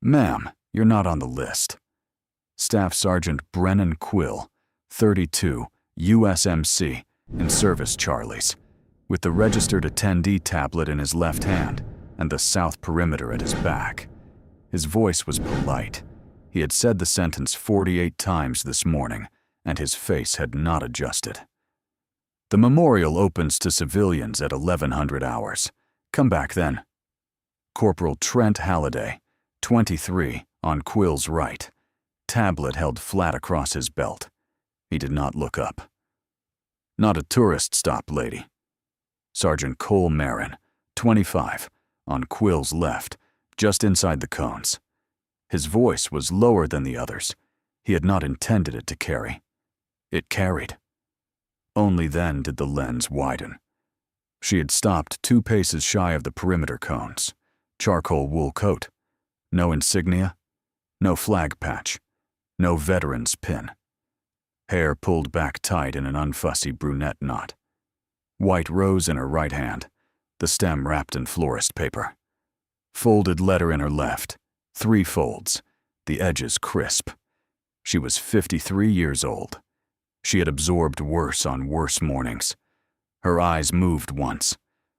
Ma'am, you're not on the list. Staff Sergeant Brennan Quill, 32, USMC, in service Charlie's, with the registered attendee tablet in his left hand and the south perimeter at his back. His voice was polite. He had said the sentence 48 times this morning, and his face had not adjusted. The memorial opens to civilians at 1100 hours. Come back then. Corporal Trent Halliday, 23, on Quill's right. Tablet held flat across his belt. He did not look up. Not a tourist stop, lady. Sergeant Cole Marin, 25, on Quill's left, just inside the cones. His voice was lower than the others. He had not intended it to carry. It carried. Only then did the lens widen. She had stopped 2 paces shy of the perimeter cones. Charcoal wool coat. No insignia. No flag patch. No veteran's pin. Hair pulled back tight in an unfussy brunette knot. White rose in her right hand, the stem wrapped in florist paper. Folded letter in her left, 3 folds, the edges crisp. She was 53 years old. She had absorbed worse on worse mornings. Her eyes moved once,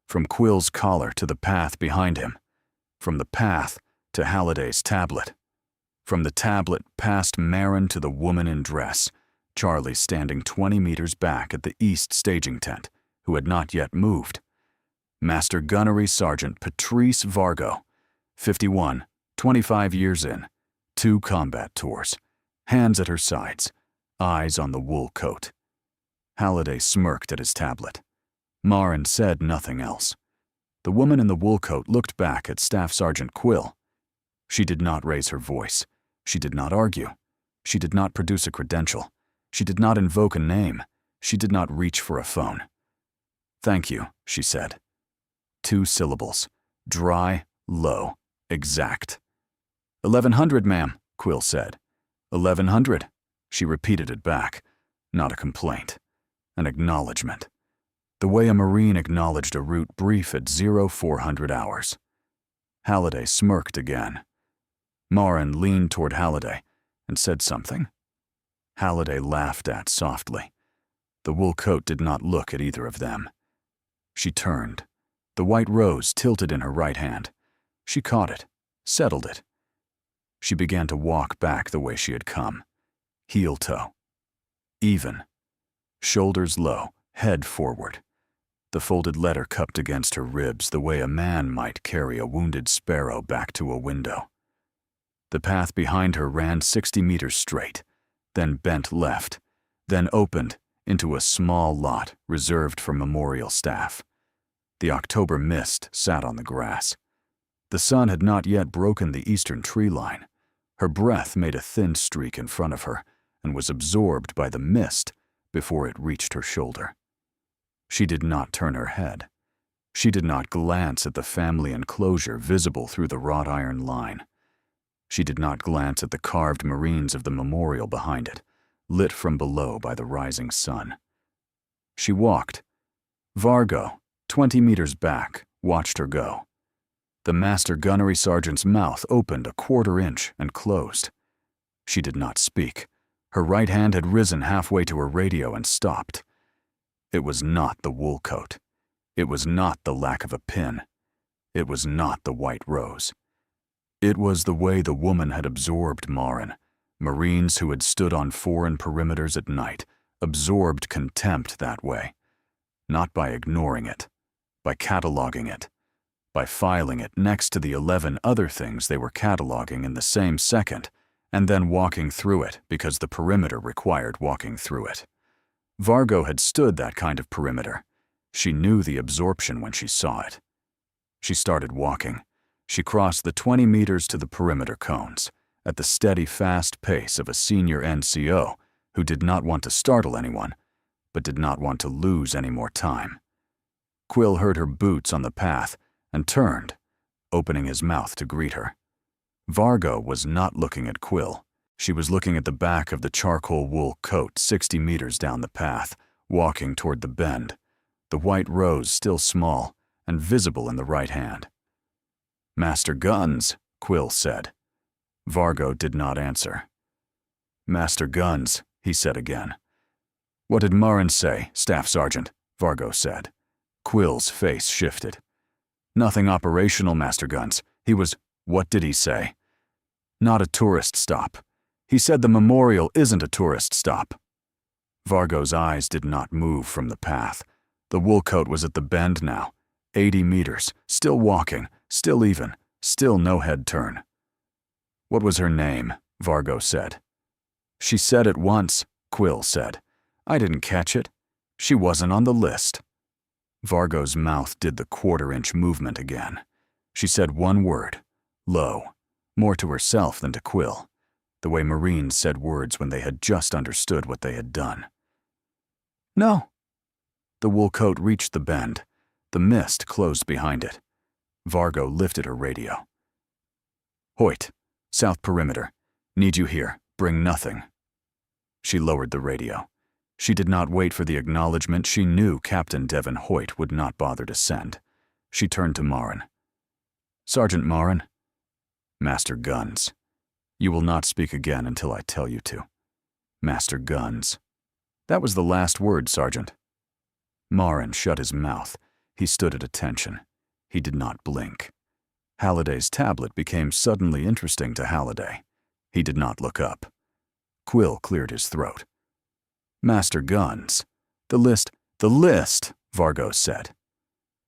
from Quill's collar to the path behind him, from the path to Halliday's tablet, from the tablet past Marin to the woman in dress, Charlie standing 20 meters back at the east staging tent, who had not yet moved. Master Gunnery Sergeant Patrice Vargo, 51, 25 years in, 2 combat tours, hands at her sides, eyes on the wool coat. Halliday smirked at his tablet. Marin said nothing else. The woman in the wool coat looked back at Staff Sergeant Quill. She did not raise her voice. She did not argue. She did not produce a credential. She did not invoke a name. She did not reach for a phone. "Thank you," she said. 2 syllables. Dry, low, exact. 1100, ma'am, Quill said. 1100. She repeated it back. Not a complaint. An acknowledgement. The way a Marine acknowledged a route brief at 0400 hours. Halliday smirked again. Marin leaned toward Halliday and said something. Halliday laughed at softly. The wool coat did not look at either of them. She turned. The white rose tilted in her right hand. She caught it, settled it. She began to walk back the way she had come. Heel toe. Even. Shoulders low, head forward. The folded letter cupped against her ribs the way a man might carry a wounded sparrow back to a window. The path behind her ran 60 meters straight, then bent left, then opened into a small lot reserved for memorial staff. The October mist sat on the grass. The sun had not yet broken the eastern tree line. Her breath made a thin streak in front of her and was absorbed by the mist before it reached her shoulder. She did not turn her head. She did not glance at the family enclosure visible through the wrought iron line. She did not glance at the carved Marines of the memorial behind it, lit from below by the rising sun. She walked. Vargo, 20 meters back, watched her go. The Master Gunnery Sergeant's mouth opened a quarter inch and closed. She did not speak. Her right hand had risen halfway to her radio and stopped. It was not the wool coat. It was not the lack of a pin. It was not the white rose. It was the way the woman had absorbed Marin. Marines who had stood on foreign perimeters at night absorbed contempt that way. Not by ignoring it, by cataloging it, by filing it next to the 11 other things they were cataloging in the same second, and then walking through it because the perimeter required walking through it. Vargo had stood that kind of perimeter. She knew the absorption when she saw it. She started walking. She crossed the 20 meters to the perimeter cones, at the steady, fast pace of a senior NCO who did not want to startle anyone, but did not want to lose any more time. Quill heard her boots on the path and turned, opening his mouth to greet her. Vargo was not looking at Quill. She was looking at the back of the charcoal wool coat 60 meters down the path, walking toward the bend, the white rose still small and visible in the right hand. "Master Guns," Quill said. Vargo did not answer. "Master Guns," he said again. "What did Murren say, Staff Sergeant?" Vargo said. Quill's face shifted. "Nothing operational, Master Guns. He was—" "What did he say?" "Not a tourist stop. He said the memorial isn't a tourist stop." Vargo's eyes did not move from the path. The wool coat was at the bend now. 80 meters, still walking, still even, still no head turn. "What was her name?" Vargo said. "She said it once," Quill said. "I didn't catch it. She wasn't on the list." Vargo's mouth did the quarter-inch movement again. She said one word, low, more to herself than to Quill, the way Marines said words when they had just understood what they had done. "No." The wool coat reached the bend. The mist closed behind it. Vargo lifted her radio. "Hoyt, South Perimeter. Need you here. Bring nothing." She lowered the radio. She did not wait for the acknowledgement she knew Captain Devon Hoyt would not bother to send. She turned to Murren. "Sergeant Murren." "Master Guns. You will not speak again until I tell you to." "Master Guns." "That was the last word, Sergeant." Murren shut his mouth. He stood at attention. He did not blink. Halliday's tablet became suddenly interesting to Halliday. He did not look up. Quill cleared his throat. "Master Guns. The list, Vargo said."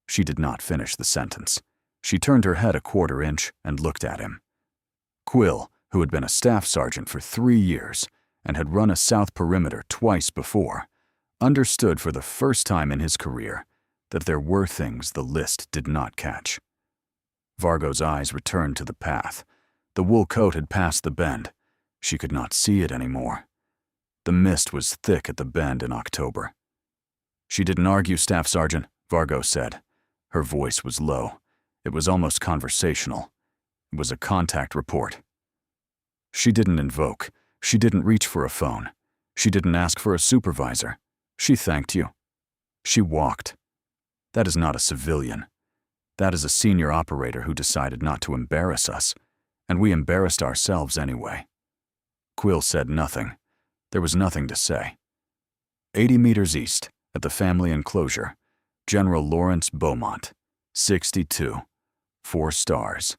She did not finish the sentence. She turned her head a quarter-inch and looked at him. Quill, who had been a staff sergeant for 3 years and had run a South Perimeter twice before, understood for the first time in his career that there were things the list did not catch. Vargo's eyes returned to the path. The wool coat had passed the bend. She could not see it anymore. The mist was thick at the bend in October. "She didn't argue, Staff Sergeant," Vargo said. Her voice was low. It was almost conversational. It was a contact report. "She didn't invoke. She didn't reach for a phone. She didn't ask for a supervisor. She thanked you. She walked. That is not a civilian. That is a senior operator who decided not to embarrass us, and we embarrassed ourselves anyway." Quill said nothing. There was nothing to say. 80 meters east, at the family enclosure, General Lawrence Beaumont, 62, 4 stars,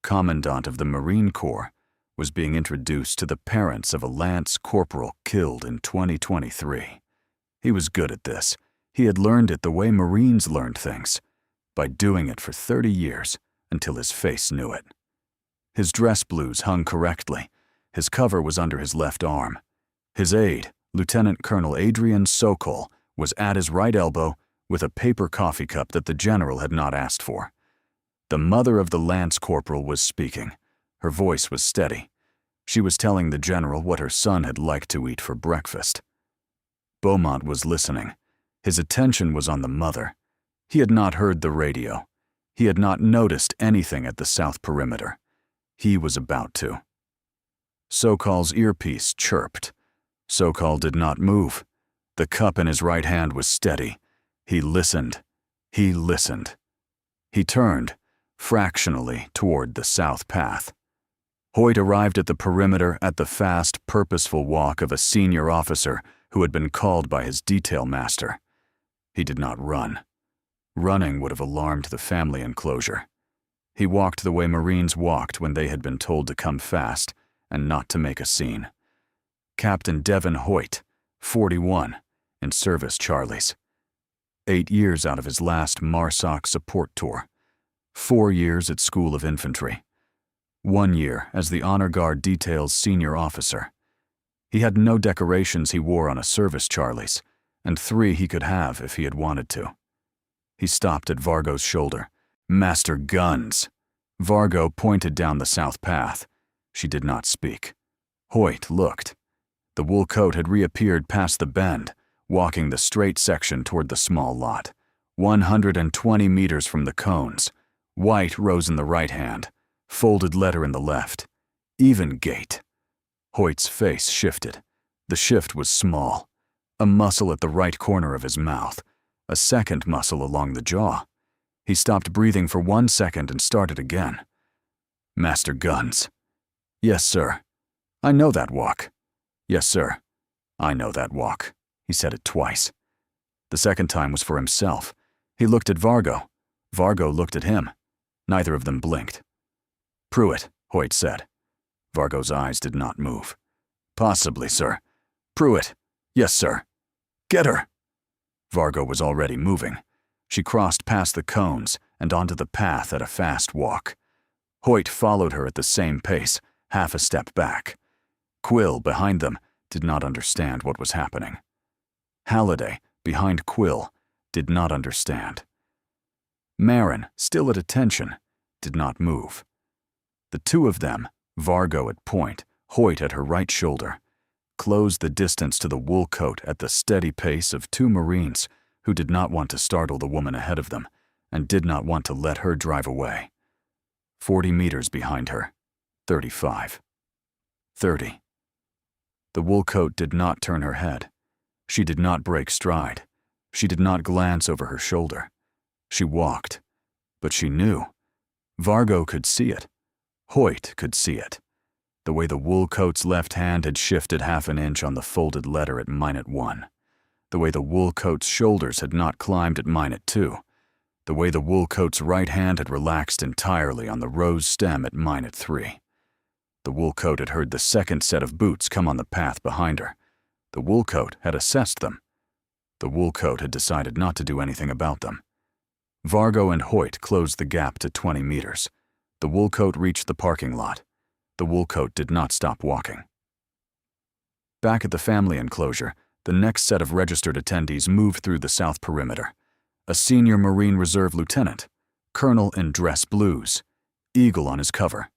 Commandant of the Marine Corps, was being introduced to the parents of a Lance Corporal killed in 2023. He was good at this. He had learned it the way Marines learned things, by doing it for 30 years until his face knew it. His dress blues hung correctly. His cover was under his left arm. His aide, Lieutenant Colonel Adrian Sokol, was at his right elbow with a paper coffee cup that the general had not asked for. The mother of the Lance Corporal was speaking. Her voice was steady. She was telling the general what her son had liked to eat for breakfast. Beaumont was listening. His attention was on the mother. He had not heard the radio. He had not noticed anything at the South Perimeter. He was about to. Sokol's earpiece chirped. Sokol did not move. The cup in his right hand was steady. He listened. He listened. He turned, fractionally, toward the south path. Hoyt arrived at the perimeter at the fast, purposeful walk of a senior officer who had been called by his detail master. He did not run. Running would have alarmed the family enclosure. He walked the way Marines walked when they had been told to come fast and not to make a scene. Captain Devon Hoyt, 41, in service Charlie's. 8 years out of his last MARSOC support tour. 4 years at School of Infantry. 1 year as the Honor Guard Detail's senior officer. He had no decorations he wore on a service Charlie's, and 3 he could have if he had wanted to. He stopped at Vargo's shoulder. "Master Guns." Vargo pointed down the south path. She did not speak. Hoyt looked. The wool coat had reappeared past the bend, walking the straight section toward the small lot. 120 meters from the cones. White rose in the right hand, folded letter in the left. Even gait. Hoyt's face shifted. The shift was small. A muscle at the right corner of his mouth. A second muscle along the jaw. He stopped breathing for 1 second and started again. "Master Guns." Yes, sir. I know that walk. Yes, sir. I know that walk. He said it twice. The second time was for himself. He looked at Vargo. Vargo looked at him. Neither of them blinked. Pruitt, Hoyt said. Vargo's eyes did not move. Possibly, sir. Pruitt. Yes, sir. Get her. Vargo was already moving. She crossed past the cones and onto the path at a fast walk. Hoyt followed her at the same pace, half a step back. Quill, behind them, did not understand what was happening. Halliday, behind Quill, did not understand. Marin, still at attention, did not move. The two of them, Vargo at point, Hoyt at her right shoulder, closed the distance to the wool coat at the steady pace of two Marines who did not want to startle the woman ahead of them and did not want to let her drive away. 40 meters behind her. 35. 30. The wool coat did not turn her head. She did not break stride. She did not glance over her shoulder. She walked. But she knew. Vargo could see it. Hoyt could see it. The way the wool coat's left hand had shifted half an inch on the folded letter at minute 1. The way the wool coat's shoulders had not climbed at minute 2. The way the wool coat's right hand had relaxed entirely on the rose stem at minute 3. The wool coat had heard the second set of boots come on the path behind her. The wool coat had assessed them. The wool coat had decided not to do anything about them. Vargo and Hoyt closed the gap to 20 meters. The wool coat reached the parking lot. The wool coat did not stop walking. Back at the family enclosure, the next set of registered attendees moved through the south perimeter. A senior Marine Reserve lieutenant, colonel in dress blues, eagle on his cover,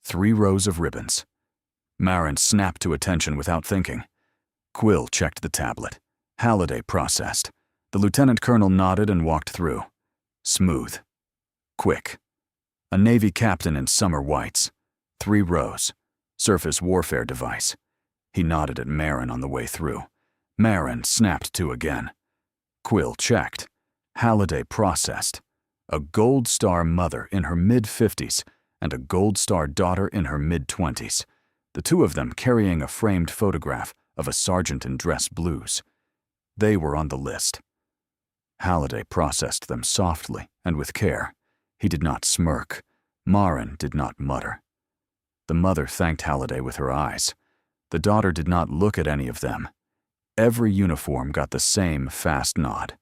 3 rows of ribbons. Marin snapped to attention without thinking. Quill checked the tablet. Halliday processed. The lieutenant colonel nodded and walked through. Smooth. Quick. A Navy captain in summer whites. 3 rows. Surface warfare device. He nodded at Marin on the way through. Marin snapped to again. Quill checked. Halliday processed. A Gold Star mother in her mid-50s and a Gold Star daughter in her mid-20s, the two of them carrying a framed photograph of a sergeant in dress blues. They were on the list. Halliday processed them softly and with care. He did not smirk. Marin did not mutter. The mother thanked Halliday with her eyes. The daughter did not look at any of them. Every uniform got the same fast nod.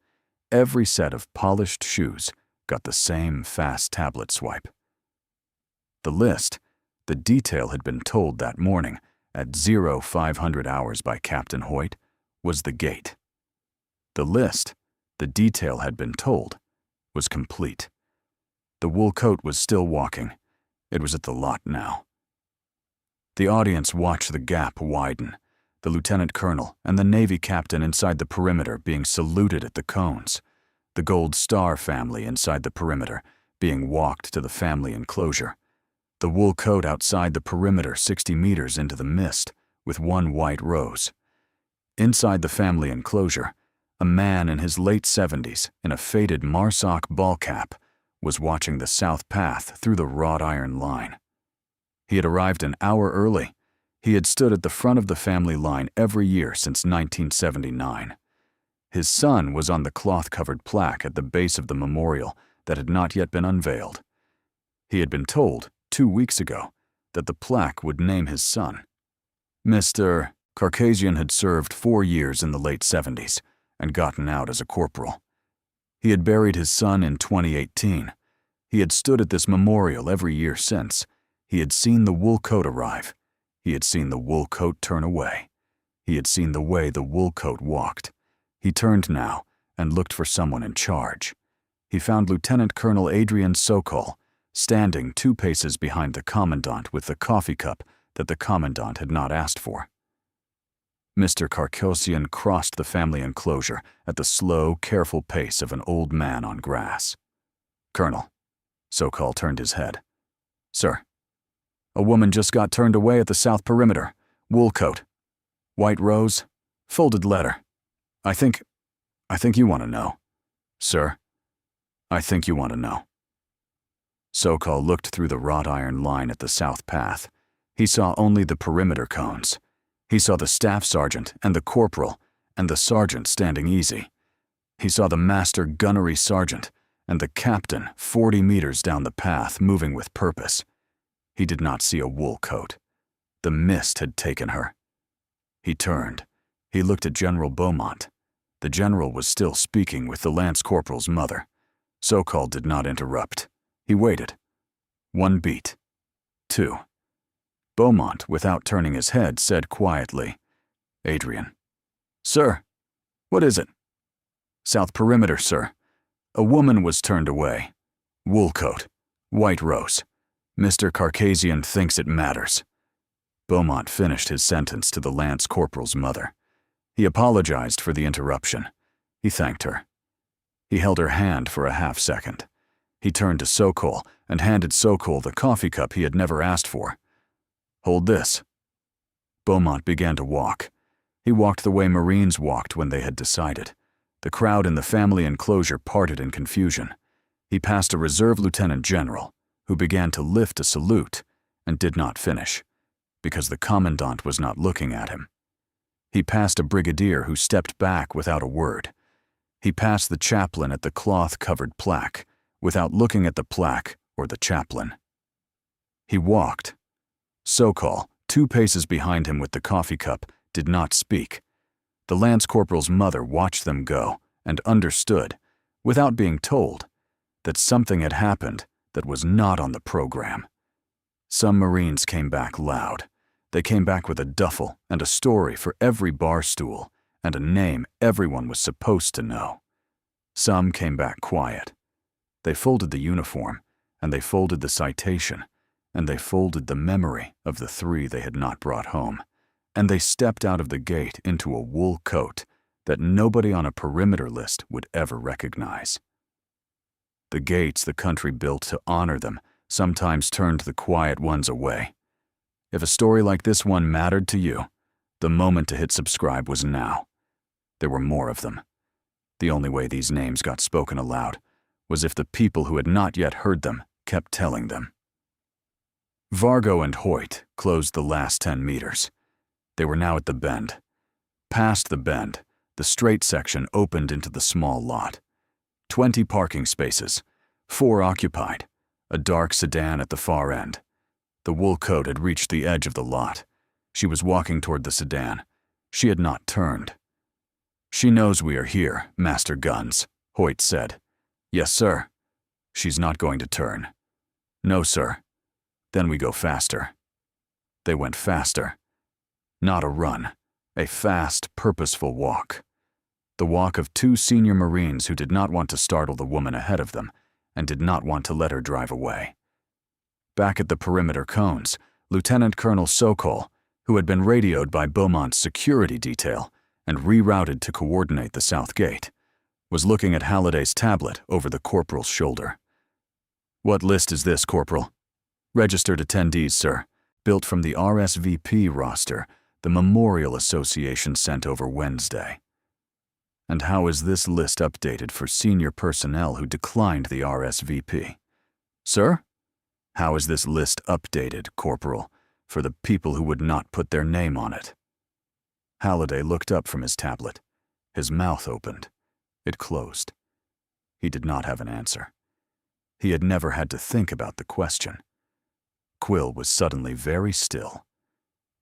Every set of polished shoes got the same fast tablet swipe. The list, the detail had been told that morning at 0500 hours by Captain Hoyt, was the gate. The list, the detail had been told, was complete. The wool coat was still walking. It was at the lot now. The audience watched the gap widen, the lieutenant colonel and the Navy captain inside the perimeter being saluted at the cones, the Gold Star family inside the perimeter being walked to the family enclosure, the wool coat outside the perimeter 60 meters into the mist with 1 white rose. Inside the family enclosure, a man in his late 70s in a faded Marsoc ball cap was watching the south path through the wrought iron line. He had arrived an hour early. He had stood at the front of the family line every year since 1979. His son was on the cloth-covered plaque at the base of the memorial that had not yet been unveiled. He had been told, 2 weeks ago, that the plaque would name his son. Mr. Caucasian had served 4 years in the late 70s and gotten out as a corporal. He had buried his son in 2018. He had stood at this memorial every year since. He had seen the wool coat arrive. He had seen the wool coat turn away. He had seen the way the wool coat walked. He turned now and looked for someone in charge. He found Lieutenant Colonel Adrian Sokol standing 2 paces behind the commandant with the coffee cup that the commandant had not asked for. Mr. Caucasian crossed the family enclosure at the slow, careful pace of an old man on grass. "Colonel." Sokol turned his head. "Sir." "A woman just got turned away at the south perimeter. Wool coat. White rose. Folded letter. I think you want to know." "Sir, I think you want to know." Sokol looked through the wrought iron line at the south path. He saw only the perimeter cones. He saw the staff sergeant and the corporal and the sergeant standing easy. He saw the master gunnery sergeant and the captain 40 meters down the path moving with purpose. He did not see a wool coat. The mist had taken her. He turned. He looked at General Beaumont. The general was still speaking with the lance corporal's mother. Sokol did not interrupt. He waited. 1 beat. 2. Beaumont, without turning his head, said quietly, "Adrian." "Sir." "What is it?" "South perimeter, sir. A woman was turned away. Wool coat. White rose. Mr. Carcasian thinks it matters." Beaumont finished his sentence to the lance corporal's mother. He apologized for the interruption. He thanked her. He held her hand for a half-second. He turned to Sokol and handed Sokol the coffee cup he had never asked for. "Hold this." Beaumont began to walk. He walked the way Marines walked when they had decided. The crowd in the family enclosure parted in confusion. He passed a reserve lieutenant general, who began to lift a salute and did not finish, because the commandant was not looking at him. He passed a brigadier who stepped back without a word. He passed the chaplain at the cloth-covered plaque, without looking at the plaque or the chaplain. He walked. Sokol, 2 paces behind him with the coffee cup, did not speak. The lance corporal's mother watched them go and understood, without being told, that something had happened that was not on the program. Some Marines came back loud. They came back with a duffel and a story for every bar stool and a name everyone was supposed to know. Some came back quiet. They folded the uniform, and they folded the citation, and they folded the memory of the 3 they had not brought home, and they stepped out of the gate into a wool coat that nobody on a perimeter list would ever recognize. The gates the country built to honor them sometimes turned the quiet ones away. If a story like this one mattered to you, the moment to hit subscribe was now. There were more of them. The only way these names got spoken aloud was if the people who had not yet heard them kept telling them. Vargo and Hoyt closed the last 10 meters. They were now at the bend. Past the bend, the straight section opened into the small lot. 20 parking spaces, 4 occupied, a dark sedan at the far end. The wool coat had reached the edge of the lot. She was walking toward the sedan. She had not turned. "She knows we are here, Master Guns," Hoyt said. "Yes, sir." "She's not going to turn." "No, sir." "Then we go faster." They went faster. Not a run, a fast, purposeful walk. The walk of 2 senior Marines who did not want to startle the woman ahead of them and did not want to let her drive away. Back at the perimeter cones, Lieutenant Colonel Sokol, who had been radioed by Beaumont's security detail and rerouted to coordinate the south gate, was looking at Halliday's tablet over the corporal's shoulder. "What list is this, Corporal?" "Registered attendees, sir. Built from the RSVP roster the Memorial Association sent over Wednesday." "And how is this list updated for senior personnel who declined the RSVP?" "Sir?" "How is this list updated, Corporal, for the people who would not put their name on it?" Halliday looked up from his tablet. His mouth opened. It closed. He did not have an answer. He had never had to think about the question. Quill was suddenly very still.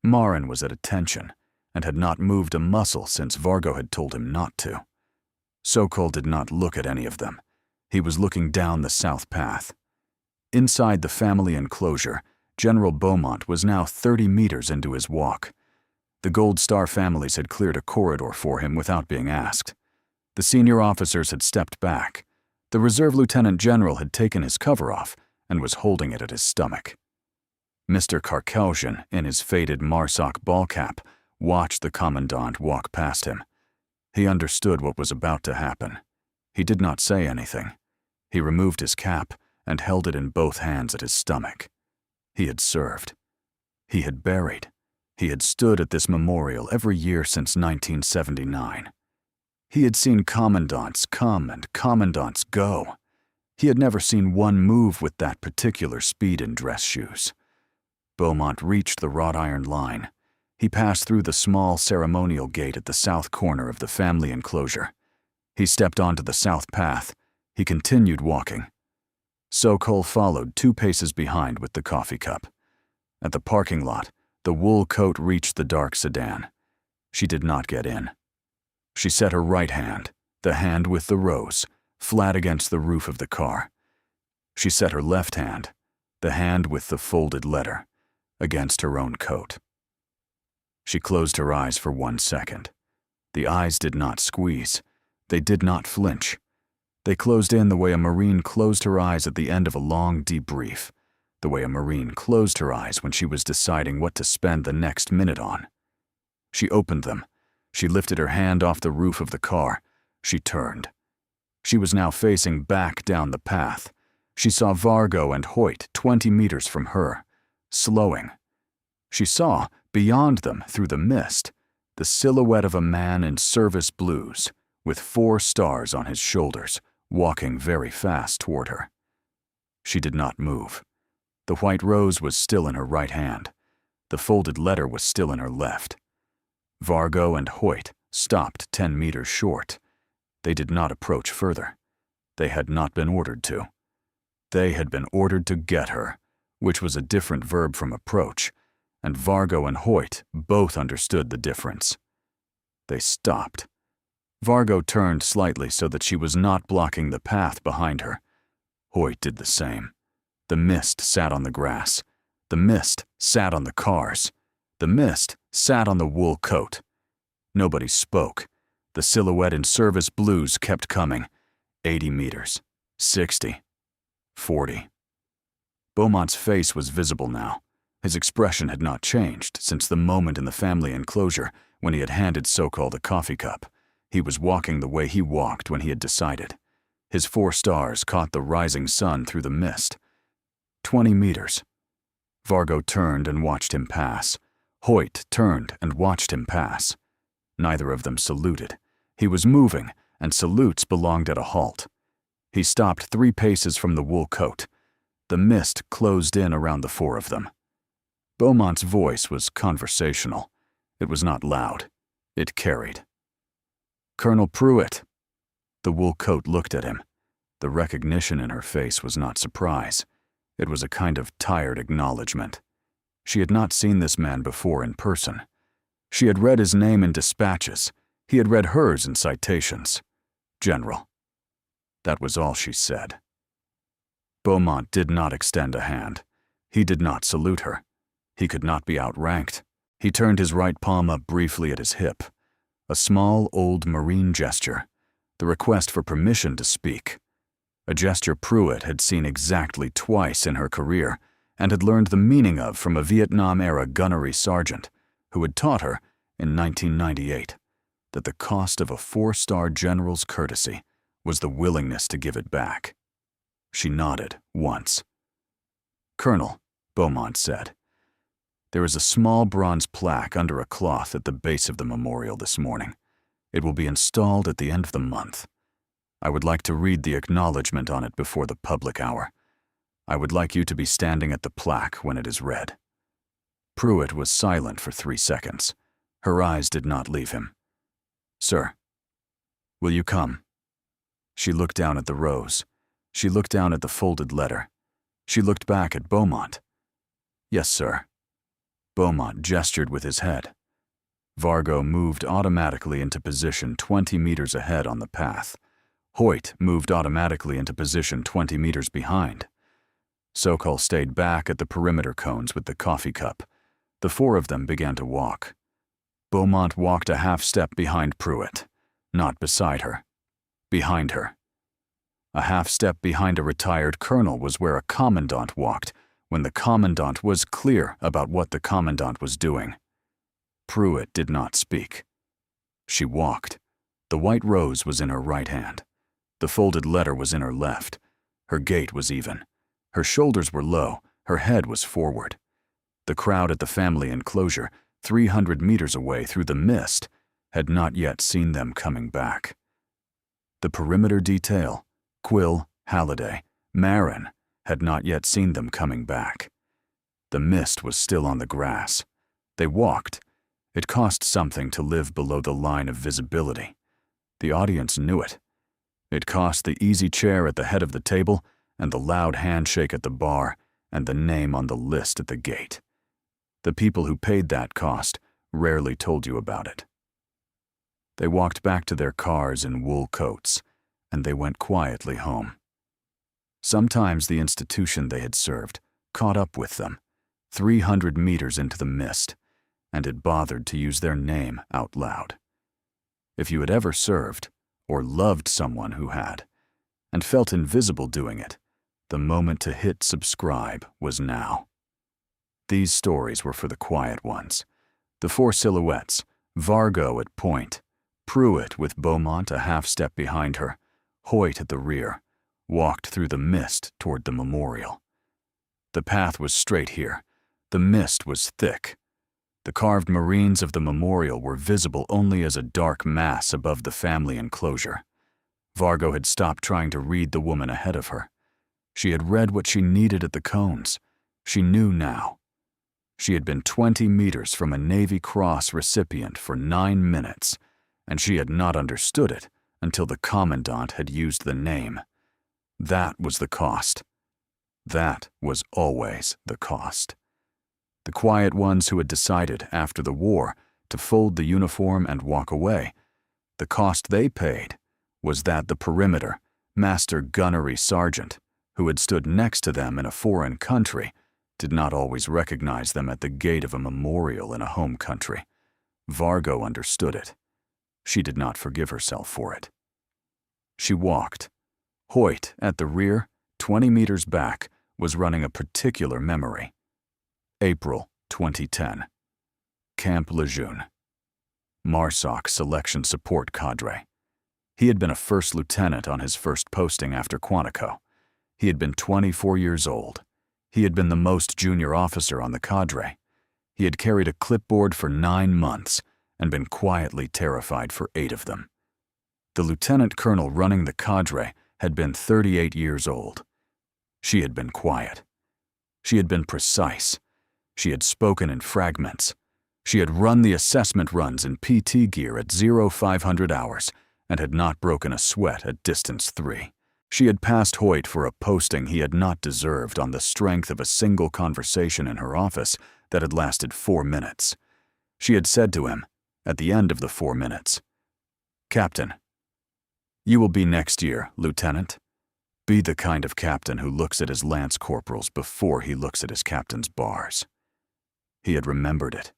Marin was at attention and had not moved a muscle since Vargo had told him not to. Sokol did not look at any of them. He was looking down the south path. Inside the family enclosure, General Beaumont was now 30 meters into his walk. The Gold Star families had cleared a corridor for him without being asked. The senior officers had stepped back. The reserve lieutenant general had taken his cover off and was holding it at his stomach. Mr. Carcasian, in his faded Marsoc ball cap, watched the commandant walk past him. He understood what was about to happen. He did not say anything. He removed his cap and held it in both hands at his stomach. He had served. He had buried. He had stood at this memorial every year since 1979. He had seen commandants come and commandants go. He had never seen one move with that particular speed in dress shoes. Beaumont reached the wrought iron line. He passed through the small ceremonial gate at the south corner of the family enclosure. He stepped onto the south path. He continued walking. Sokol followed 2 paces behind with the coffee cup. At the parking lot, the wool coat reached the dark sedan. She did not get in. She set her right hand, the hand with the rose, flat against the roof of the car. She set her left hand, the hand with the folded letter, against her own coat. She closed her eyes for 1 second. The eyes did not squeeze. They did not flinch. They closed in the way a Marine closed her eyes at the end of a long debrief, the way a Marine closed her eyes when she was deciding what to spend the next minute on. She opened them. She lifted her hand off the roof of the car. She turned. She was now facing back down the path. She saw Vargo and Hoyt 20 meters from her, slowing. She saw, beyond them through the mist, the silhouette of a man in service blues, with 4 stars on his shoulders, walking very fast toward her. She did not move. The white rose was still in her right hand. The folded letter was still in her left. Vargo and Hoyt stopped 10 meters short. They did not approach further. They had not been ordered to. They had been ordered to get her, which was a different verb from approach, and Vargo and Hoyt both understood the difference. They stopped. Vargo turned slightly so that she was not blocking the path behind her. Hoyt did the same. The mist sat on the grass. The mist sat on the cars. The mist sat on the wool coat. Nobody spoke. The silhouette in service blues kept coming. 80 meters. 60. 40. Beaumont's face was visible now. His expression had not changed since the moment in the family enclosure when he had handed Sokol the coffee cup. He was walking the way he walked when he had decided. His 4 stars caught the rising sun through the mist. 20 meters. Vargo turned and watched him pass. Hoyt turned and watched him pass. Neither of them saluted. He was moving, and salutes belonged at a halt. He stopped 3 paces from the wool coat. The mist closed in around the 4 of them. Beaumont's voice was conversational. It was not loud. It carried. "Colonel Pruitt." The wool coat looked at him. The recognition in her face was not surprise. It was a kind of tired acknowledgement. She had not seen this man before in person. She had read his name in dispatches. He had read hers in citations. General. That was all she said. Beaumont did not extend a hand. He did not salute her. He could not be outranked. He turned his right palm up briefly at his hip. A small, old Marine gesture. The request for permission to speak. A gesture Pruitt had seen exactly twice in her career and had learned the meaning of from a Vietnam-era gunnery sergeant who had taught her, in 1998, that the cost of a 4-star general's courtesy was the willingness to give it back. She nodded once. "Colonel," Beaumont said, "there is a small bronze plaque under a cloth at the base of the memorial this morning. It will be installed at the end of the month. I would like to read the acknowledgement on it before the public hour. I would like you to be standing at the plaque when it is read." Pruitt was silent for 3 seconds. Her eyes did not leave him. "Sir, will you come?" She looked down at the rose. She looked down at the folded letter. She looked back at Beaumont. "Yes, sir." Beaumont gestured with his head. Vargo moved automatically into position 20 meters ahead on the path. Hoyt moved automatically into position 20 meters behind. Sokol stayed back at the perimeter cones with the coffee cup. The 4 of them began to walk. Beaumont walked a half-step behind Pruitt, not beside her. Behind her. A half-step behind a retired colonel was where a commandant walked when the commandant was clear about what the commandant was doing. Pruitt did not speak. She walked. The white rose was in her right hand. The folded letter was in her left. Her gait was even. Her shoulders were low. Her head was forward. The crowd at the family enclosure, 300 meters away through the mist, had not yet seen them coming back. The perimeter detail, Quill, Halliday, Marin, had not yet seen them coming back. The mist was still on the grass. They walked. It cost something to live below the line of visibility. The audience knew it. It cost the easy chair at the head of the table and the loud handshake at the bar and the name on the list at the gate. The people who paid that cost rarely told you about it. They walked back to their cars in wool coats, and they went quietly home. Sometimes the institution they had served caught up with them, 300 meters into the mist, and it bothered to use their name out loud. If you had ever served, or loved someone who had, and felt invisible doing it, the moment to hit subscribe was now. These stories were for the quiet ones. The four silhouettes, Vargo at point, Pruitt with Beaumont a half step behind her, Hoyt at the rear, walked through the mist toward the memorial. The path was straight here. The mist was thick. The carved marines of the memorial were visible only as a dark mass above the family enclosure. Vargo had stopped trying to read the woman ahead of her. She had read what she needed at the cones. She knew now. She had been 20 meters from a Navy Cross recipient for 9 minutes, and she had not understood it until the commandant had used the name. That was the cost. That was always the cost. The quiet ones who had decided, after the war, to fold the uniform and walk away, the cost they paid was that the perimeter, master gunnery sergeant, who had stood next to them in a foreign country, did not always recognize them at the gate of a memorial in a home country. Vargo understood it. She did not forgive herself for it. She walked. Hoyt, at the rear, 20 meters back, was running a particular memory. April 2010. Camp Lejeune. MARSOC Selection Support Cadre. He had been a first lieutenant on his first posting after Quantico. He had been 24 years old. He had been the most junior officer on the cadre. He had carried a clipboard for 9 months and been quietly terrified for 8 of them. The lieutenant colonel running the cadre had been 38 years old. She had been quiet. She had been precise. She had spoken in fragments. She had run the assessment runs in PT gear at 0500 hours and had not broken a sweat at distance 3. She had passed Hoyt for a posting he had not deserved on the strength of a single conversation in her office that had lasted 4 minutes. She had said to him, at the end of the 4 minutes, "Captain, you will be next year, Lieutenant. Be the kind of captain who looks at his lance corporals before he looks at his captain's bars." He had remembered it.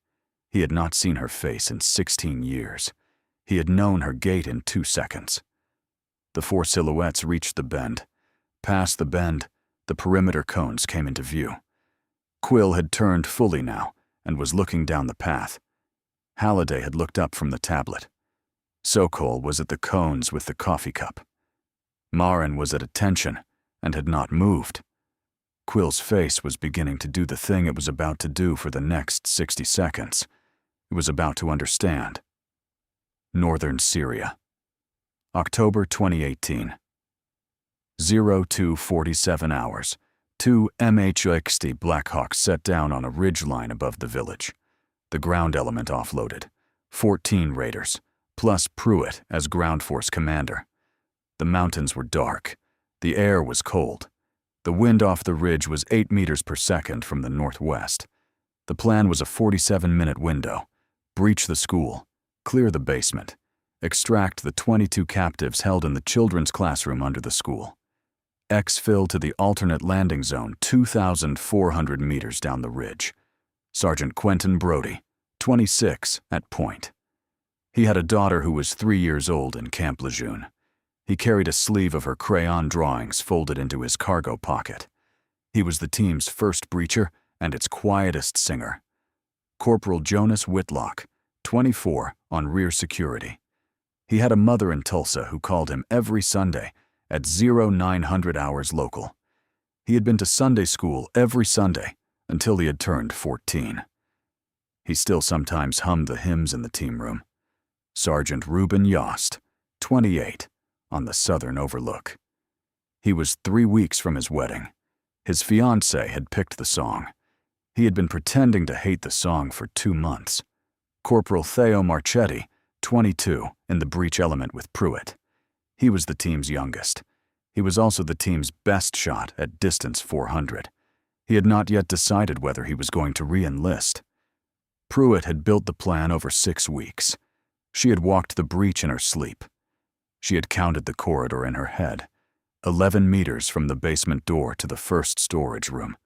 He had not seen her face in 16 years. He had known her gait in 2 seconds. The 4 silhouettes reached the bend. Past the bend, the perimeter cones came into view. Quill had turned fully now and was looking down the path. Halliday had looked up from the tablet. Sokol was at the cones with the coffee cup. Marin was at attention and had not moved. Quill's face was beginning to do the thing it was about to do for the next 60 seconds. It was about to understand. Northern Syria. October 2018. 02:47 hours. 2 MHXT Blackhawks set down on a ridgeline above the village. The ground element offloaded. 14 raiders, plus Pruitt as ground force commander. The mountains were dark. The air was cold. The wind off the ridge was 8 meters per second from the northwest. The plan was a 47-minute window. Breach the school. Clear the basement. Extract the 22 captives held in the children's classroom under the school. Exfil to the alternate landing zone 2,400 meters down the ridge. Sergeant Quentin Brody, 26, at point. He had a daughter who was 3 years old in Camp Lejeune. He carried a sleeve of her crayon drawings folded into his cargo pocket. He was the team's first breacher and its quietest singer. Corporal Jonas Whitlock, 24, on rear security. He had a mother in Tulsa who called him every Sunday at 0900 hours local. He had been to Sunday school every Sunday until he had turned 14. He still sometimes hummed the hymns in the team room. Sergeant Reuben Yost, 28, on the southern overlook. He was 3 weeks from his wedding. His fiancée had picked the song. He had been pretending to hate the song for 2 months. Corporal Theo Marchetti, 22, in the breach element with Pruitt. He was the team's youngest. He was also the team's best shot at distance 400. He had not yet decided whether he was going to re-enlist. Pruitt had built the plan over 6 weeks. She had walked the breach in her sleep. She had counted the corridor in her head. 11 meters from the basement door to the first storage room.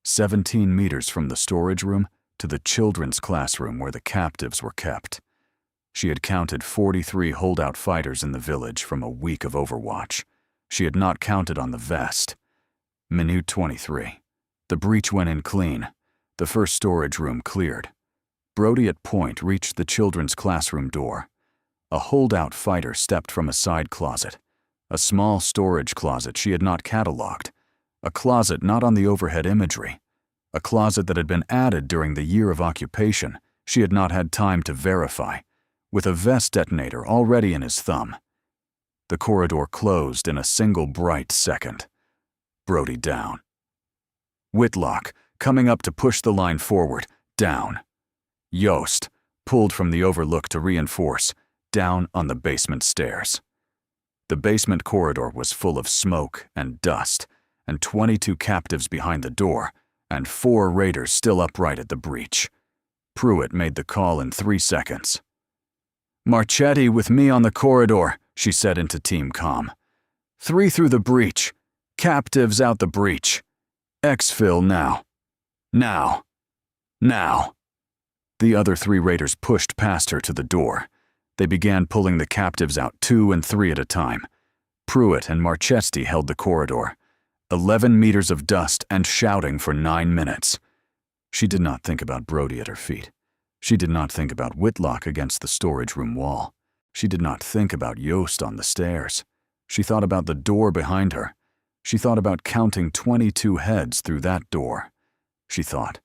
17 meters from the storage room to the children's classroom where the captives were kept. She had counted 43 holdout fighters in the village from a week of overwatch. She had not counted on the vest. Minute 23. The breach went in clean. The first storage room cleared. Brody at point reached the children's classroom door. A holdout fighter stepped from a side closet. A small storage closet she had not cataloged. A closet not on the overhead imagery. A closet that had been added during the year of occupation she had not had time to verify, with a vest detonator already in his thumb. The corridor closed in a single bright second. Brody down. Whitlock, coming up to push the line forward, down. Yost, pulled from the overlook to reinforce, down on the basement stairs. The basement corridor was full of smoke and dust, and 22 captives behind the door, and 4 raiders still upright at the breach. Pruitt made the call in 3 seconds. "Marchetti with me on the corridor," she said into team comm. "3 through the breach. Captives out the breach. Exfil now. Now. Now." The other 3 raiders pushed past her to the door. They began pulling the captives out 2 and 3 at a time. Pruitt and Marchetti held the corridor. 11 meters of dust and shouting for 9 minutes. She did not think about Brody at her feet. She did not think about Whitlock against the storage room wall. She did not think about Yost on the stairs. She thought about the door behind her. She thought about counting 22 heads through that door. She thought,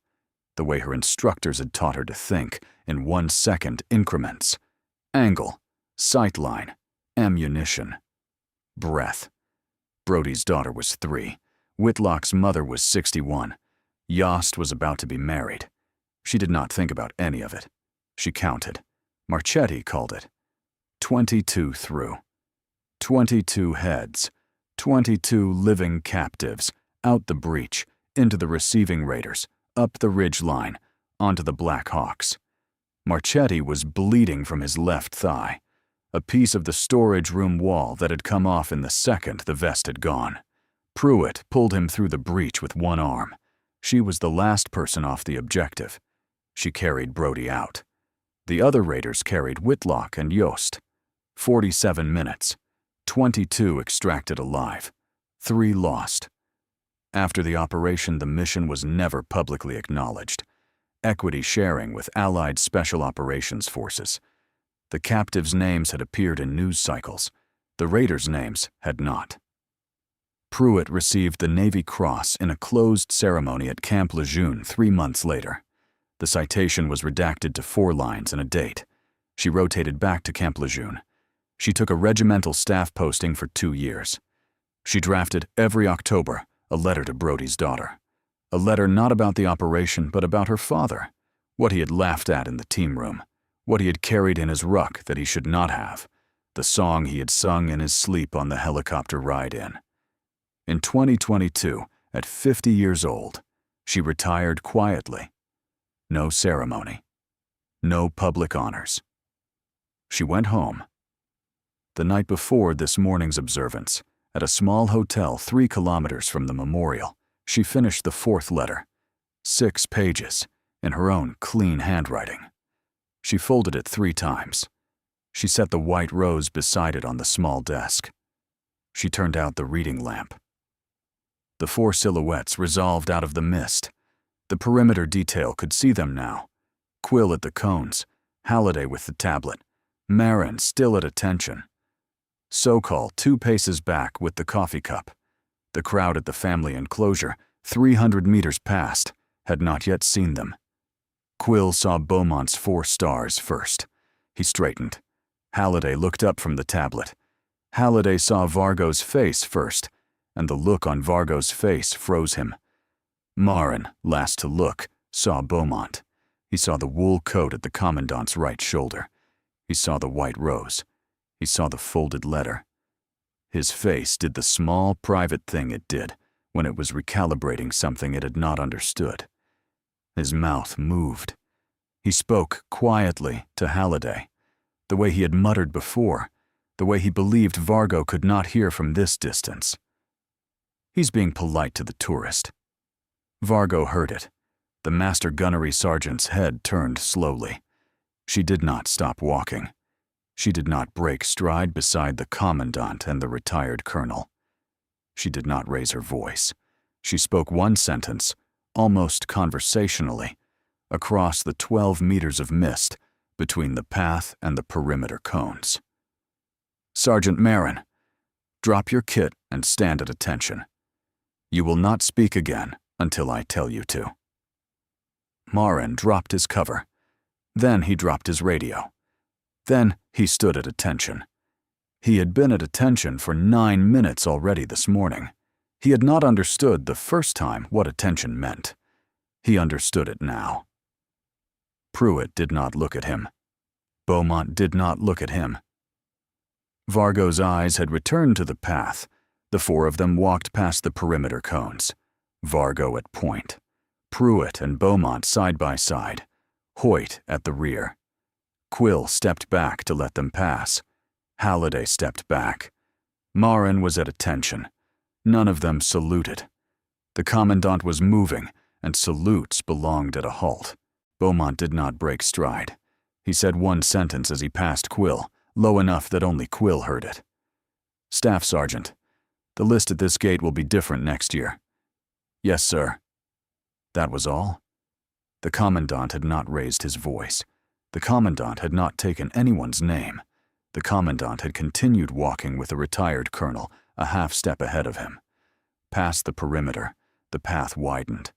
the way her instructors had taught her to think, in 1-second increments. Angle, sight line, ammunition, breath. Brody's daughter was 3. Whitlock's mother was 61. Yost was about to be married. She did not think about any of it. She counted. Marchetti called it. 22 through. 22 heads. 22 living captives, out the breach, into the receiving raiders, up the ridge line, onto the Black Hawks. Marchetti was bleeding from his left thigh, a piece of the storage room wall that had come off in the second the vest had gone. Pruitt pulled him through the breach with one arm. She was the last person off the objective. She carried Brody out. The other raiders carried Whitlock and Yost. 47 minutes. 22 extracted alive. 3 lost. After the operation, the mission was never publicly acknowledged. Equity sharing with Allied Special Operations Forces. The captives' names had appeared in news cycles. The raiders' names had not. Pruitt received the Navy Cross in a closed ceremony at Camp Lejeune 3 months later. The citation was redacted to 4 lines and a date. She rotated back to Camp Lejeune. She took a regimental staff posting for 2 years. She drafted every October a letter to Brody's daughter. A letter not about the operation, but about her father, what he had laughed at in the team room, what he had carried in his ruck that he should not have, the song he had sung in his sleep on the helicopter ride in. In 2022, at 50 years old, she retired quietly. No ceremony. No public honors. She went home. The night before this morning's observance, at a small hotel 3 kilometers from the memorial, she finished the 4th letter, 6 pages, in her own clean handwriting. She folded it 3 times. She set the white rose beside it on the small desk. She turned out the reading lamp. The 4 silhouettes resolved out of the mist. The perimeter detail could see them now. Quill at the cones, Halliday with the tablet, Marin still at attention. Sokol 2 paces back with the coffee cup. The crowd at the family enclosure, 300 meters past, had not yet seen them. Quill saw Beaumont's 4 stars first. He straightened. Halliday looked up from the tablet. Halliday saw Vargo's face first, and the look on Vargo's face froze him. Marin, last to look, saw Beaumont. He saw the wool coat at the commandant's right shoulder. He saw the white rose. He saw the folded letter. His face did the small, private thing it did when it was recalibrating something it had not understood. His mouth moved. He spoke quietly to Halliday, the way he had muttered before, the way he believed Vargo could not hear from this distance. He's being polite to the tourist. Vargo heard it. The master gunnery sergeant's head turned slowly. She did not stop walking. She did not break stride beside the commandant and the retired colonel. She did not raise her voice. She spoke one sentence, almost conversationally, across the 12 meters of mist between the path and the perimeter cones. "Sergeant Marin, drop your kit and stand at attention. You will not speak again until I tell you to." Marin dropped his cover. Then he dropped his radio. Then he stood at attention. He had been at attention for 9 minutes already this morning. He had not understood the first time what attention meant. He understood it now. Pruitt did not look at him. Beaumont did not look at him. Vargo's eyes had returned to the path. The four of them walked past the perimeter cones. Vargo at point. Pruitt and Beaumont side by side. Hoyt at the rear. Quill stepped back to let them pass. Halliday stepped back. Marin was at attention. None of them saluted. The commandant was moving, and salutes belonged at a halt. Beaumont did not break stride. He said one sentence as he passed Quill, low enough that only Quill heard it. "Staff Sergeant, the list at this gate will be different next year." "Yes, sir." That was all. The commandant had not raised his voice. The commandant had not taken anyone's name. The commandant had continued walking with a retired colonel a half step ahead of him. Past the perimeter, the path widened.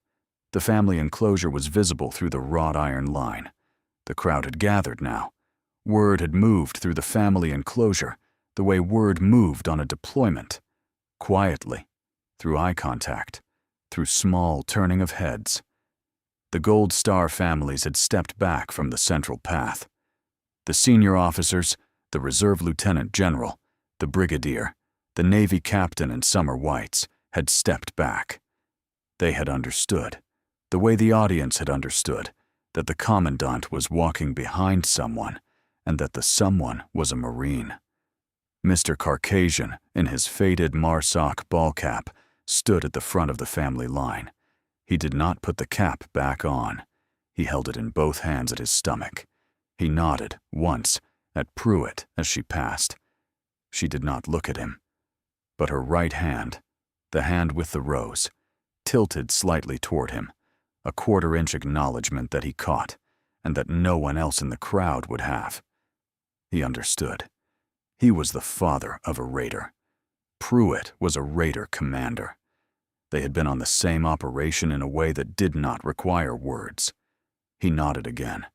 The family enclosure was visible through the wrought iron line. The crowd had gathered now. Word had moved through the family enclosure, the way word moved on a deployment. Quietly, through eye contact, through small turning of heads. The Gold Star families had stepped back from the central path. The senior officers, the reserve lieutenant general, the brigadier, the Navy captain in summer whites, had stepped back. They had understood, the way the audience had understood, that the commandant was walking behind someone, and that the someone was a Marine. Mr. Caucasian, in his faded Marsoc ball cap, stood at the front of the family line. He did not put the cap back on. He held it in both hands at his stomach. He nodded, once, at Pruitt as she passed. She did not look at him. But her right hand, the hand with the rose, tilted slightly toward him, a quarter-inch acknowledgement that he caught, and that no one else in the crowd would have. He understood. He was the father of a raider. Pruitt was a raider commander. They had been on the same operation in a way that did not require words. He nodded again.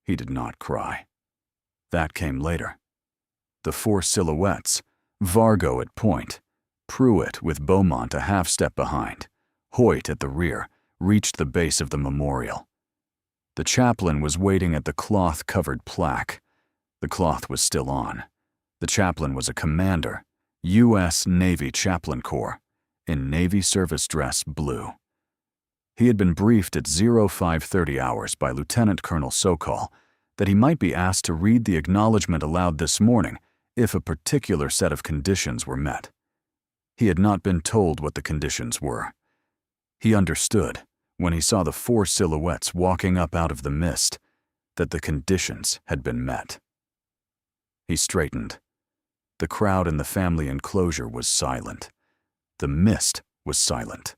He did not cry. That came later. The four silhouettes, Vargo at point, Pruitt with Beaumont a half step behind, Hoyt at the rear, reached the base of the memorial. The chaplain was waiting at the cloth-covered plaque. The cloth was still on. The chaplain was a commander, U.S. Navy Chaplain Corps, in Navy service dress blue. He had been briefed at 0530 hours by Lieutenant Colonel Sokol that he might be asked to read the acknowledgement aloud this morning if a particular set of conditions were met. He had not been told what the conditions were. He understood, when he saw the four silhouettes walking up out of the mist, that the conditions had been met. He straightened. The crowd in the family enclosure was silent. The mist was silent.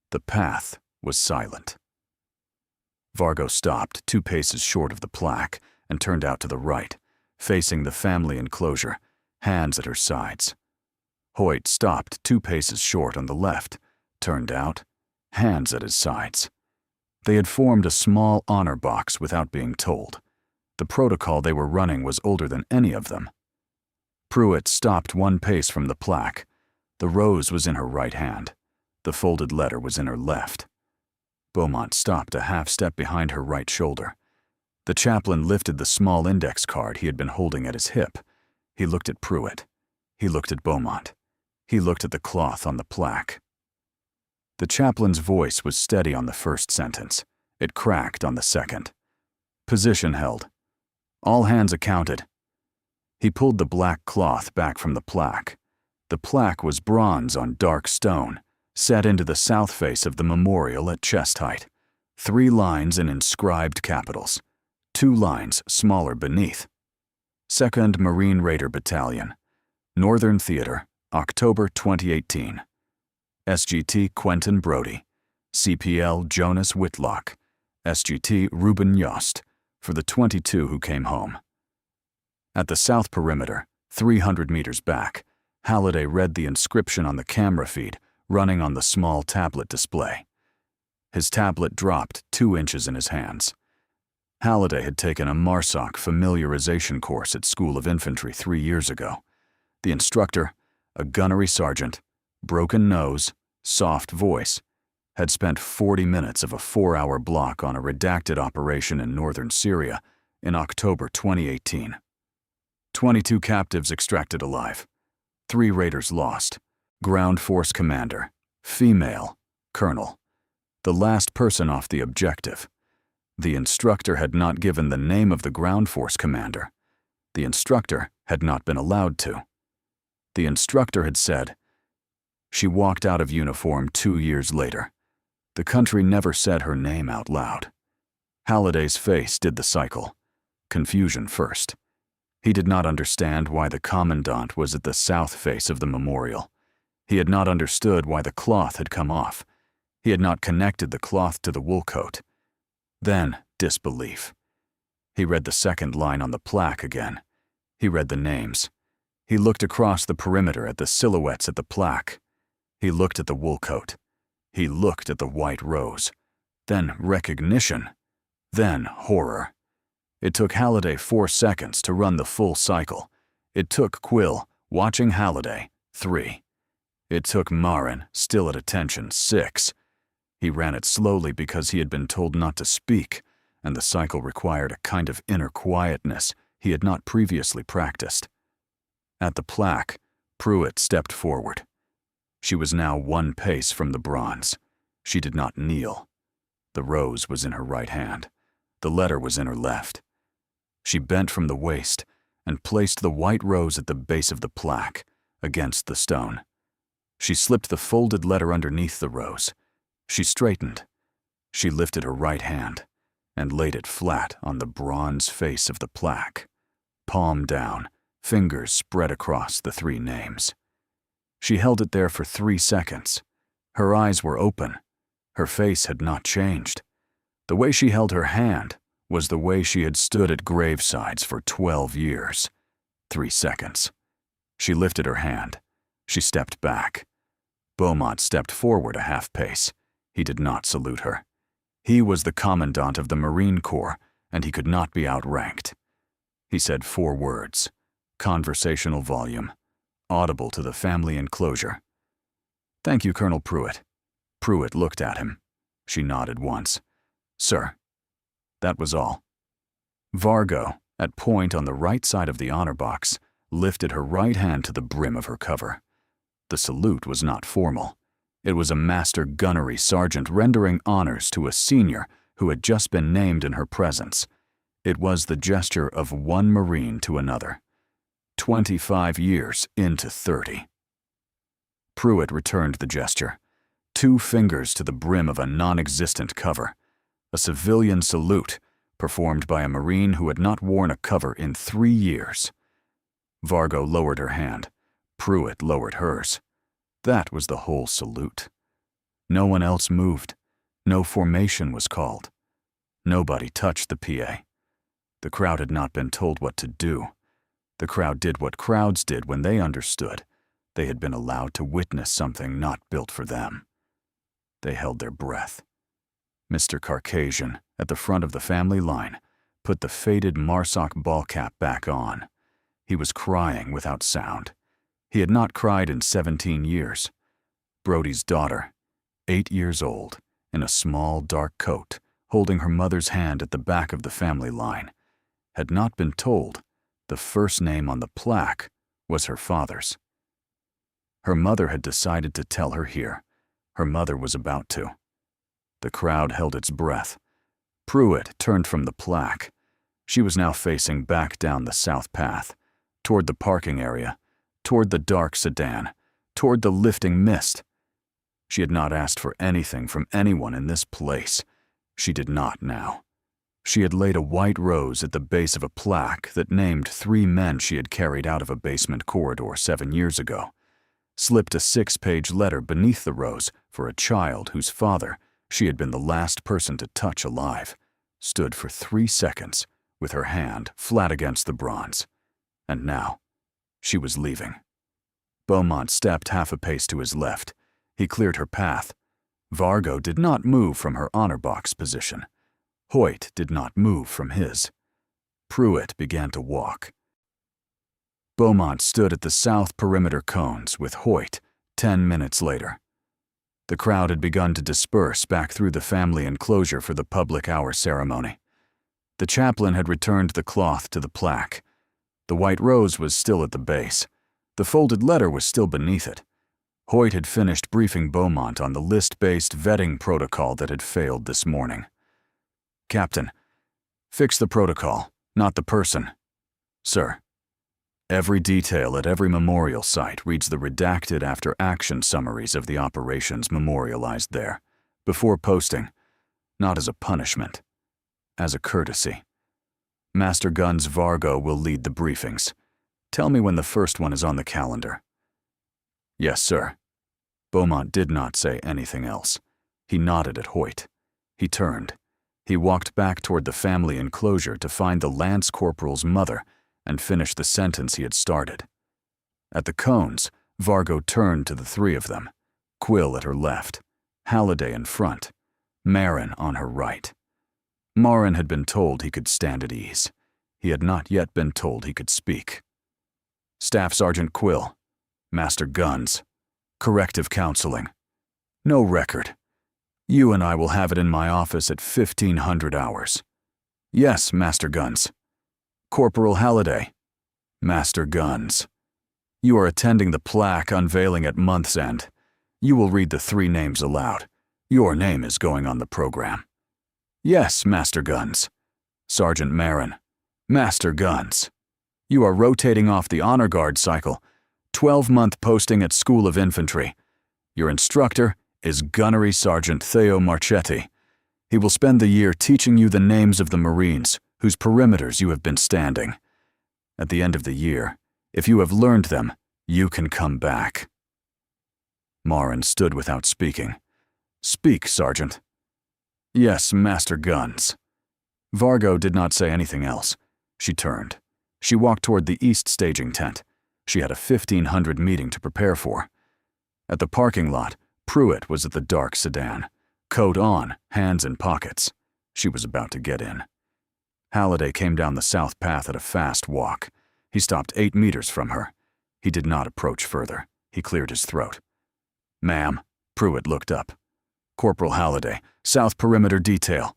The path was silent. Vargo stopped 2 paces short of the plaque and turned out to the right, facing the family enclosure, hands at her sides. Hoyt stopped 2 paces short on the left, turned out, hands at his sides. They had formed a small honor box without being told. The protocol they were running was older than any of them. Pruitt stopped 1 pace from the plaque. The rose was in her right hand. The folded letter was in her left. Beaumont stopped a half step behind her right shoulder. The chaplain lifted the small index card he had been holding at his hip. He looked at Pruitt. He looked at Beaumont. He looked at the cloth on the plaque. The chaplain's voice was steady on the first sentence. It cracked on the second. Position held. All hands accounted. He pulled the black cloth back from the plaque. The plaque was bronze on dark stone, set into the south face of the memorial at chest height. 3 lines in inscribed capitals. 2 lines smaller beneath. 2nd Marine Raider Battalion, Northern Theater, October 2018. SGT Quentin Brody, CPL Jonas Whitlock, SGT Reuben Yost, for the 22 who came home. At the south perimeter, 300 meters back, Halliday read the inscription on the camera feed running on the small tablet display. His tablet dropped 2 inches in his hands. Halliday had taken a MARSOC familiarization course at School of Infantry 3 years ago. The instructor, a gunnery sergeant, broken nose, soft voice, had spent 40 minutes of a 4-hour block on a redacted operation in northern Syria in October 2018. 22 captives extracted alive. 3 raiders lost. Ground Force Commander, female, Colonel. The last person off the objective. The instructor had not given the name of the Ground Force Commander. The instructor had not been allowed to. The instructor had said, she walked out of uniform 2 years later. The country never said her name out loud. Halliday's face did the cycle. Confusion first. He did not understand why the commandant was at the south face of the memorial. He had not understood why the cloth had come off. He had not connected the cloth to the wool coat. Then, disbelief. He read the second line on the plaque again. He read the names. He looked across the perimeter at the silhouettes at the plaque. He looked at the wool coat. He looked at the white rose. Then recognition. Then horror. It took Halliday 4 seconds to run the full cycle. It took Quill, watching Halliday, 3. It took Marin, still at attention, 6. He ran it slowly because he had been told not to speak, and the cycle required a kind of inner quietness he had not previously practiced. At the plaque, Pruitt stepped forward. She was now 1 pace from the bronze. She did not kneel. The rose was in her right hand. The letter was in her left. She bent from the waist and placed the white rose at the base of the plaque, against the stone. She slipped the folded letter underneath the rose. She straightened. She lifted her right hand and laid it flat on the bronze face of the plaque. Palm down, fingers spread across the 3 names. She held it there for 3 seconds. Her eyes were open. Her face had not changed. The way she held her hand was the way she had stood at gravesides for 12 years. 3 seconds. She lifted her hand. She stepped back. Beaumont stepped forward a half pace. He did not salute her. He was the commandant of the Marine Corps, and he could not be outranked. He said 4 words. Conversational volume. Audible to the family enclosure. "Thank you, Colonel Pruitt." Pruitt looked at him. She nodded once. "Sir." That was all. Vargo, at point on the right side of the honor box, lifted her right hand to the brim of her cover. The salute was not formal. It was a master gunnery sergeant rendering honors to a senior who had just been named in her presence. It was the gesture of one Marine to another. 25 years into 30. Pruitt returned the gesture. 2 fingers to the brim of a non-existent cover. A civilian salute, performed by a Marine who had not worn a cover in 3 years. Vargo lowered her hand. Pruitt lowered hers. That was the whole salute. No one else moved. No formation was called. Nobody touched the PA. The crowd had not been told what to do. The crowd did what crowds did when they understood. They had been allowed to witness something not built for them. They held their breath. Mr. Caucasian, at the front of the family line, put the faded MARSOC ball cap back on. He was crying without sound. He had not cried in 17 years. Brody's daughter, 8 years old, in a small, dark coat, holding her mother's hand at the back of the family line, had not been told the first name on the plaque was her father's. Her mother had decided to tell her here. Her mother was about to. The crowd held its breath. Pruitt turned from the plaque. She was now facing back down the south path, toward the parking area, toward the dark sedan, toward the lifting mist. She had not asked for anything from anyone in this place. She did not now. She had laid a white rose at the base of a plaque that named 3 men she had carried out of a basement corridor 7 years ago, slipped a 6-page letter beneath the rose for a child whose father she had been the last person to touch alive, stood for 3 seconds with her hand flat against the bronze. And now, she was leaving. Beaumont stepped half a pace to his left. He cleared her path. Vargo did not move from her honor box position. Hoyt did not move from his. Pruitt began to walk. Beaumont stood at the south perimeter cones with Hoyt 10 minutes later. The crowd had begun to disperse back through the family enclosure for the public hour ceremony. The chaplain had returned the cloth to the plaque. The white rose was still at the base. The folded letter was still beneath it. Hoyt had finished briefing Beaumont on the list-based vetting protocol that had failed this morning. "Captain, fix the protocol, not the person." "Sir." Every detail at every memorial site reads the redacted after-action summaries of the operations memorialized there, before posting, not as a punishment, as a courtesy. Master Guns Vargo will lead the briefings. Tell me when the first one is on the calendar." "Yes, sir." Beaumont did not say anything else. He nodded at Hoyt. He turned. He walked back toward the family enclosure to find the Lance Corporal's mother and finish the sentence he had started. At the cones, Vargo turned to the 3 of them, Quill at her left, Halliday in front, Marin on her right. Marin had been told he could stand at ease. He had not yet been told he could speak. "Staff Sergeant Quill, Master Guns, corrective counseling. No record. You and I will have it in my office at 1500 hours. Yes, Master Guns. Corporal Halliday, Master Guns. You are attending the plaque unveiling at month's end. You will read the 3 names aloud. Your name is going on the program. Yes, Master Guns. Sergeant Marin, Master Guns. You are rotating off the Honor Guard cycle, 12-month posting at School of Infantry. Your instructor is Gunnery Sergeant Theo Marchetti. He will spend the year teaching you the names of the Marines whose perimeters you have been standing. At the end of the year, if you have learned them, you can come back." Marin stood without speaking. "Speak, Sergeant." "Yes, Master Guns." Vargo did not say anything else. She turned. She walked toward the east staging tent. She had a 1500 meeting to prepare for. At the parking lot, Pruitt was at the dark sedan, coat on, hands in pockets. She was about to get in. Halliday came down the south path at a fast walk. He stopped 8 meters from her. He did not approach further. He cleared his throat. "Ma'am," Pruitt looked up. "Corporal Halliday, South Perimeter Detail.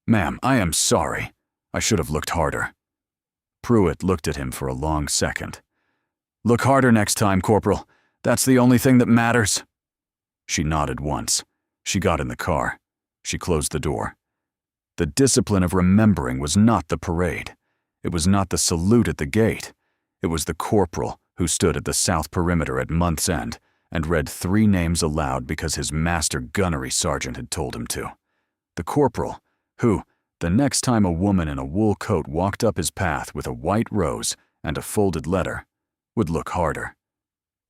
Ma'am, I am sorry. I should have looked harder." Pruitt looked at him for a long second. "Look harder next time, Corporal. That's the only thing that matters." She nodded once. She got in the car. She closed the door. The discipline of remembering was not the parade. It was not the salute at the gate. It was the corporal who stood at the south perimeter at month's end and read 3 names aloud because his master gunnery sergeant had told him to. The corporal who, the next time a woman in a wool coat walked up his path with a white rose and a folded letter, would look harder.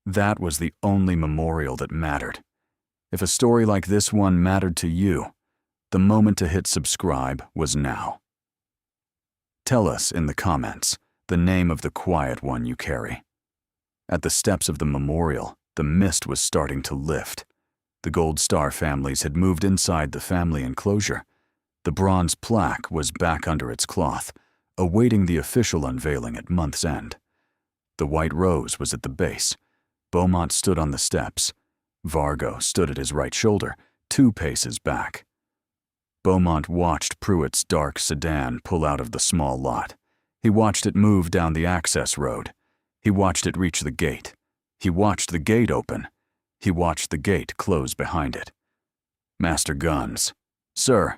That was the only memorial that mattered. If a story like this one mattered to you, the moment to hit subscribe was now. Tell us in the comments the name of the quiet one you carry. At the steps of the memorial, the mist was starting to lift. The Gold Star families had moved inside the family enclosure. The bronze plaque was back under its cloth, awaiting the official unveiling at month's end. The white rose was at the base. Beaumont stood on the steps. Vargo stood at his right shoulder, 2 paces back. Beaumont watched Pruitt's dark sedan pull out of the small lot. He watched it move down the access road. He watched it reach the gate. He watched the gate open. He watched the gate close behind it. Master Guns. Sir.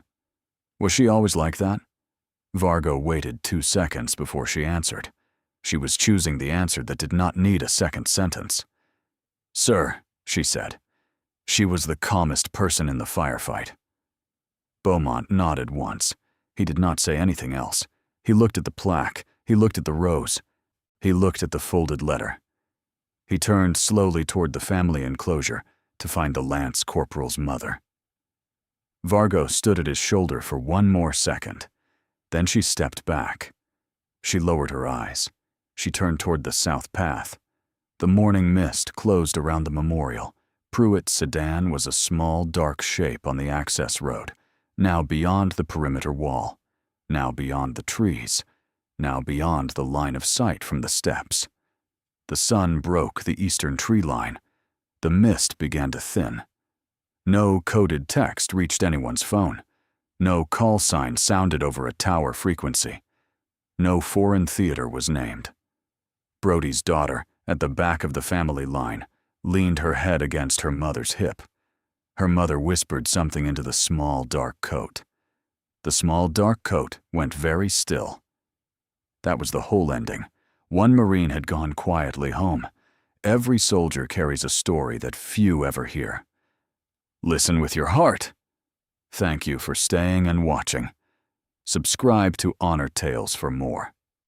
Was she always like that? Vargo waited 2 seconds before she answered. She was choosing the answer that did not need a second sentence. Sir, she said. She was the calmest person in the firefight. Beaumont nodded once. He did not say anything else. He looked at the plaque. He looked at the rose. He looked at the folded letter. He turned slowly toward the family enclosure to find the Lance Corporal's mother. Vargo stood at his shoulder for 1 more second. Then she stepped back. She lowered her eyes. She turned toward the south path. The morning mist closed around the memorial. Pruitt's sedan was a small, dark shape on the access road, now beyond the perimeter wall, now beyond the trees, now beyond the line of sight from the steps. The sun broke the eastern tree line. The mist began to thin. No coded text reached anyone's phone. No call sign sounded over a tower frequency. No foreign theater was named. Brody's daughter, at the back of the family line, leaned her head against her mother's hip. Her mother whispered something into the small, dark coat. The small, dark coat went very still. That was the whole ending. 1 Marine had gone quietly home. Every soldier carries a story that few ever hear. Listen with your heart. Thank you for staying and watching. Subscribe to Honor Tales for more.